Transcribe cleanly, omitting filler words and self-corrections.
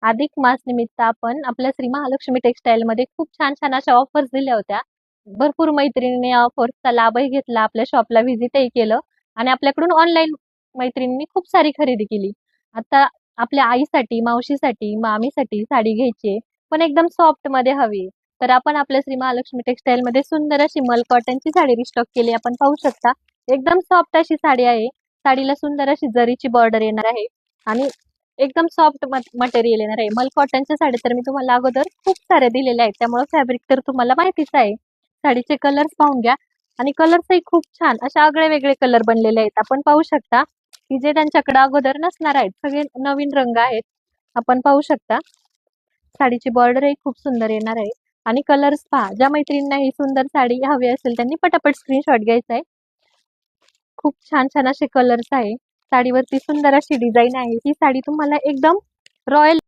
अधिक मास निमित्त आपण आपल्या श्री महालक्ष्मी टेक्सटाईल मध्ये खूप छान छान अशा ऑफर्स दिल्या होत्या. भरपूर मैत्रिणींनी ऑफर्सचा लाभही घेतला, आपल्या शॉपला व्हिजिटही केलं आणि आपल्याकडून ऑनलाईन मैत्रिणींनी खूप सारी खरेदी केली. आता आपल्या आईसाठी, मावशीसाठी, मामीसाठी साडी घ्यायची पण एकदम सॉफ्ट मध्ये हवी, तर आपण आपल्या श्री महालक्ष्मी टेक्सटाईल मध्ये सुंदर अशी मल कॉटनची साडी रिस्टॉक केली. आपण पाहू शकता एकदम सॉफ्ट अशी साडी आहे. साडीला सुंदर अशी जरीची बॉर्डर येणार आहे आणि एकदम सॉफ्ट मटेरियल येणार आहे. मल कॉटनच्या साड्या तर मी तुम्हाला अगोदर खूप साऱ्या दिलेल्या आहेत, त्यामुळे फॅब्रिक तर तुम्हाला माहितीच आहे. साडीचे कलर्स पाहून घ्या आणि कलर्सही खूप छान अशा आगळे वेगळे कलर बनलेले आहेत. आपण पाहू शकता की जे त्यांच्याकडे अगोदर नसणार आहेत, सगळे नवीन रंग आहेत. आपण पाहू शकता साडीची बॉर्डरही खूप सुंदर येणार आहे आणि कलर्स पहा. ज्या मैत्रिणींना ही सुंदर साडी हवी असेल त्यांनी पटापट स्क्रीनशॉट घ्यायचा आहे. खूप छान छान असे कलर्स आहे. साडीवरती सुंदर अशी डिझाईन आहे. ही साडी तुम्हाला एकदम रॉयल